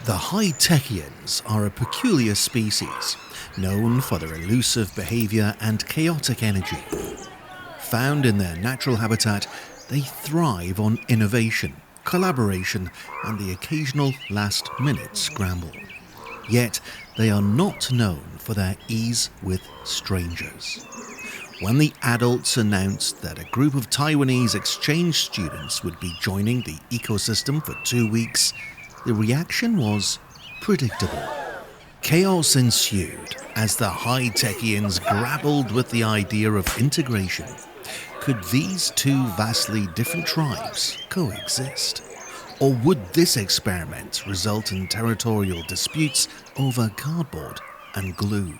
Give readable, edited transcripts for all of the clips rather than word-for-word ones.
The HTHIans are a peculiar species, known for their elusive behavior and chaotic energy. Found in their natural habitat, they thrive on innovation, collaboration, and the occasional last-minute scramble. Yet, they are not known for their ease with strangers. When the adults announced that a group of Taiwanese exchange students would be joining the ecosystem for 2 weeks, the reaction was predictable. Chaos ensued as the HTHIans grappled with the idea of integration. Could these two vastly different tribes coexist? Or would this experiment result in territorial disputes over cardboard and glue?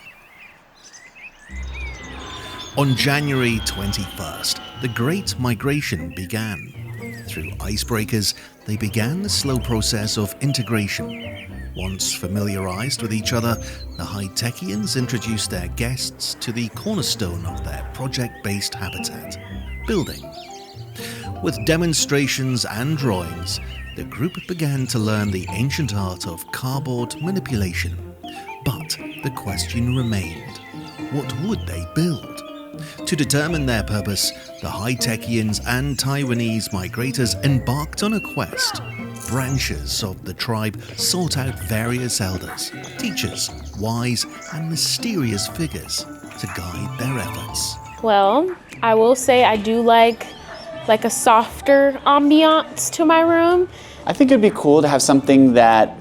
On January 21st, the Great Migration began. Through icebreakers, they began the slow process of integration. Once familiarized with each other, the HTHIans introduced their guests to the cornerstone of their project-based habitat, building. With demonstrations and drawings, the group began to learn the ancient art of cardboard manipulation. But the question remained, what would they build? To determine their purpose, the HTHIans and Taiwanese migrators embarked on a quest. Branches of the tribe sought out various elders, teachers, wise and mysterious figures to guide their efforts. Well, I will say I do like a softer ambiance to my room. I think it'd be cool to have something that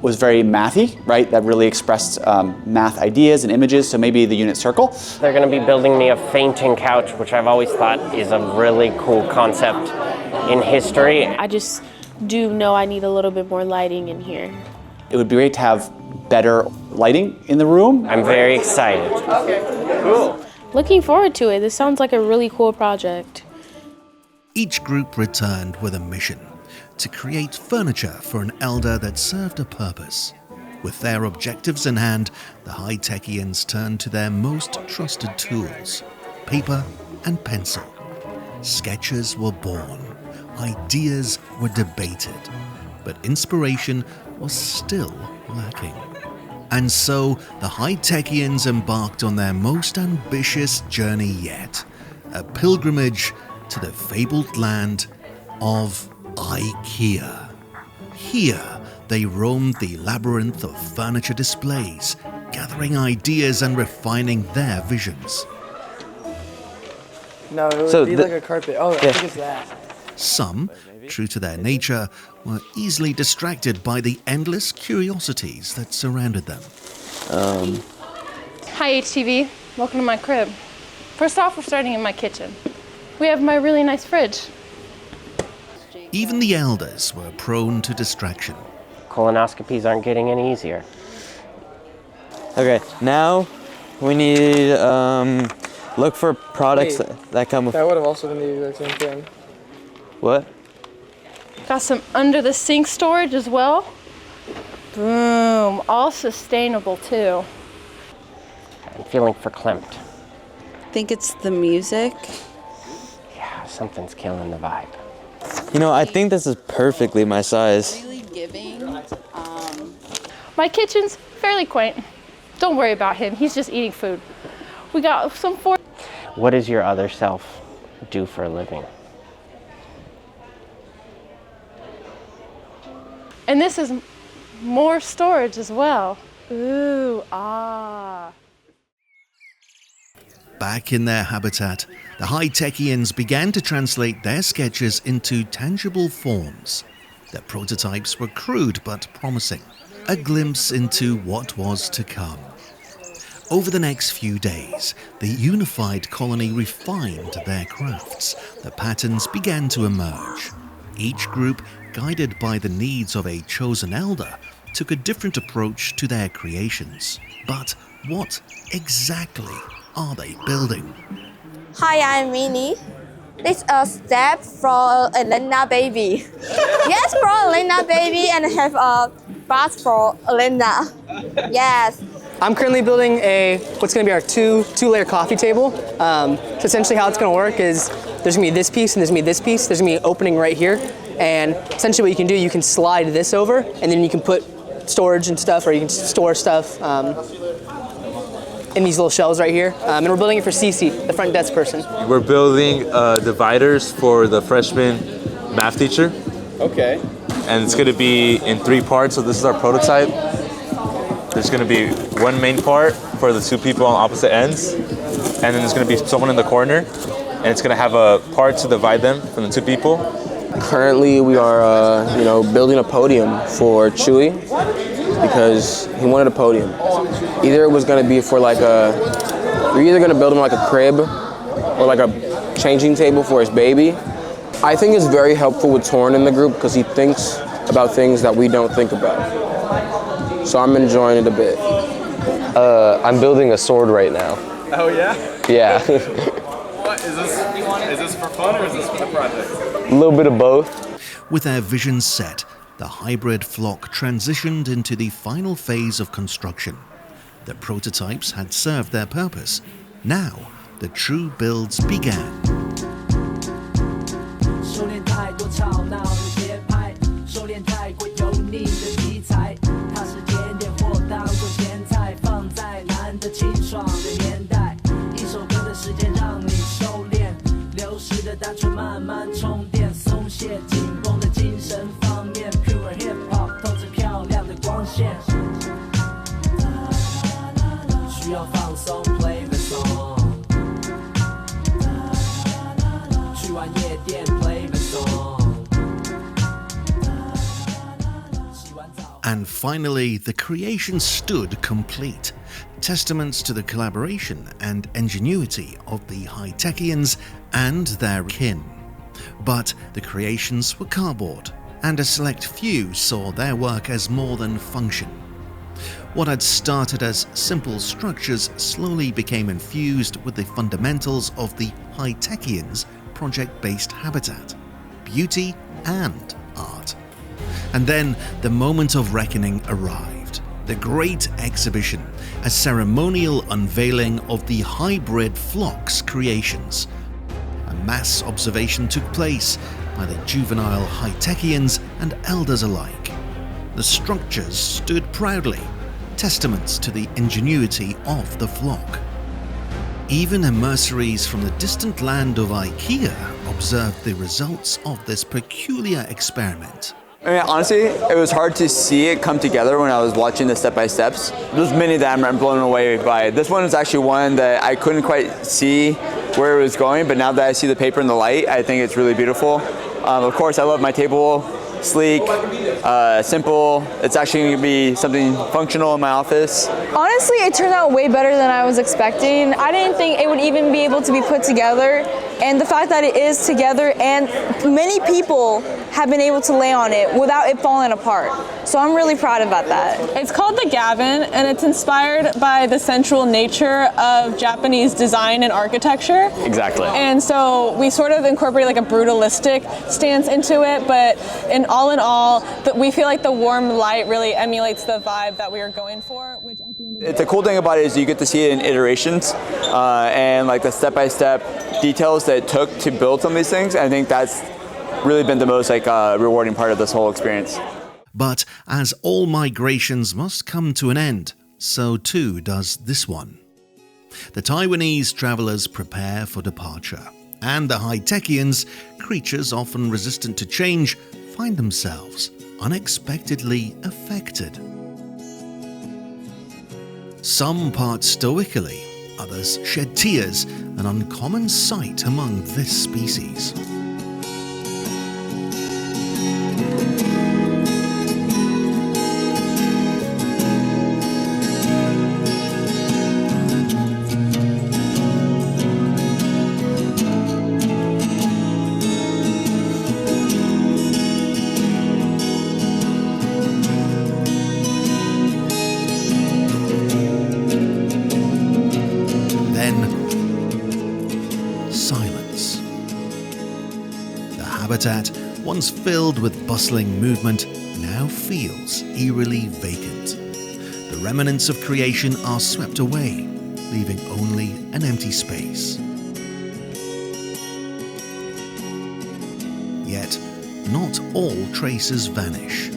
was very mathy, right? That really expressed math ideas and images, so maybe the unit circle. They're going to be building me a fainting couch, which I've always thought is a really cool concept in history. I just do know I need a little bit more lighting in here. It would be great to have better lighting in the room. I'm very excited. Okay, cool. Looking forward to it. This sounds like a really cool project. Each group returned with a mission: to create furniture for an elder that served a purpose. With their objectives in hand, the HTHIans turned to their most trusted tools, paper and pencil. Sketches were born, ideas were debated, but inspiration was still lacking. And so the HTHIans embarked on their most ambitious journey yet, a pilgrimage to the fabled land of Ikea. Here, they roamed the labyrinth of furniture displays, gathering ideas and refining their visions. No, it would be like a carpet. Oh, I think it's that. Some, true to their nature, were easily distracted by the endless curiosities that surrounded them. Hi, HTV. Welcome to my crib. First off, we're starting in my kitchen. We have my really nice fridge. Even the elders were prone to distraction. Colonoscopies aren't getting any easier. Okay, now we need look for products that come with. That would have also been the exact same thing. What? Got some under the sink storage as well. Boom, all sustainable too. I'm feeling verklempt. I think it's the music. Yeah, something's killing the vibe. You know, I think this is perfectly my size. Really giving. My kitchen's fairly quaint. Don't worry about him, he's just eating food. We got some What does your other self do for a living? And this is more storage as well. Ooh, ah. Back in their habitat, the HTHIans began to translate their sketches into tangible forms. Their prototypes were crude but promising, a glimpse into what was to come. Over the next few days, the unified colony refined their crafts. The patterns began to emerge. Each group, guided by the needs of a chosen elder, took a different approach to their creations. But what exactly are they building? Hi, I'm Minnie. This is a step for Elena baby. Yes, for Elena baby, and have a bus for Elena. Yes. I'm currently building what's going to be our two-layer coffee table. So essentially how it's going to work is there's going to be this piece and there's going to be this piece. There's going to be an opening right here. And essentially what you can do, you can slide this over and then you can put storage and stuff, or you can store stuff in these little shelves right here. And we're building it for Cece, the front desk person. We're building dividers for the freshman math teacher. Okay. And it's gonna be in 3 parts, so this is our prototype. There's gonna be one main part for the 2 people on opposite ends, and then there's gonna be someone in the corner, and it's gonna have a part to divide them from the 2 people. Currently, we are, building a podium for Chewy because he wanted a podium. Either it was going to be for we're either going to build him like a crib or like a changing table for his baby. I think it's very helpful with Torrin in the group because he thinks about things that we don't think about. So I'm enjoying it a bit. I'm building a sword right now. Oh yeah? Yeah. What is this for fun or is this for the project? A little bit of both. With their visions set, the hybrid flock transitioned into the final phase of construction. The prototypes had served their purpose. Now, the true builds began. And finally, the creation stood complete, testaments to the collaboration and ingenuity of the HTHIians and their kin. But the creations were cardboard, and a select few saw their work as more than function. What had started as simple structures slowly became infused with the fundamentals of the HTHIians' project-based habitat, beauty and art. And then the moment of reckoning arrived. The great exhibition, a ceremonial unveiling of the hybrid flock's creations. A mass observation took place by the juvenile HTHIians and elders alike. The structures stood proudly, testaments to the ingenuity of the flock. Even emissaries from the distant land of Ikea observed the results of this peculiar experiment. I mean, honestly, it was hard to see it come together when I was watching the step-by-steps. There's many that I'm blown away by. This one is actually one that I couldn't quite see where it was going, but now that I see the paper in the light, I think it's really beautiful. Of course, I love my table. Sleek, simple. It's actually going to be something functional in my office. Honestly, it turned out way better than I was expecting. I didn't think it would even be able to be put together, and the fact that it is together and many people have been able to lay on it without it falling apart. So I'm really proud about that. It's called the Gavin, and it's inspired by the sensual nature of Japanese design and architecture. Exactly. And so we sort of incorporate like a brutalistic stance into it, but in all, we feel like the warm light really emulates the vibe that we are going for. The cool thing about it is you get to see it in iterations and like the step-by-step details that it took to build some of these things. I think that's really been the most rewarding part of this whole experience. But as all migrations must come to an end, so too does this one. The Taiwanese travelers prepare for departure, and the HTHIians, creatures often resistant to change, find themselves unexpectedly affected. Some part stoically, others shed tears, an uncommon sight among this species. Silence. The habitat, once filled with bustling movement, now feels eerily vacant. The remnants of creation are swept away, leaving only an empty space. Yet, not all traces vanish.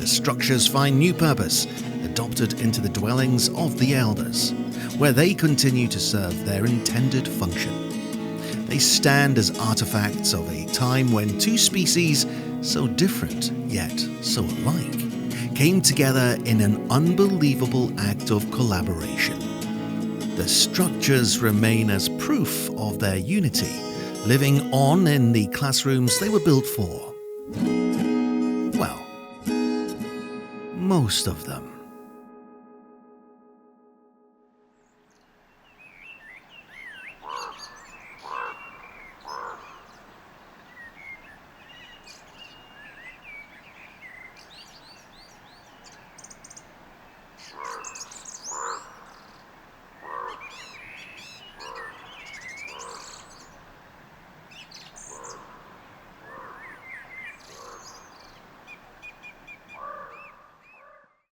the structures find new purpose, adopted into the dwellings of the elders, where they continue to serve their intended function. They stand as artifacts of a time when two species, so different yet so alike, came together in an unbelievable act of collaboration. The structures remain as proof of their unity, living on in the classrooms they were built for. Well, most of them.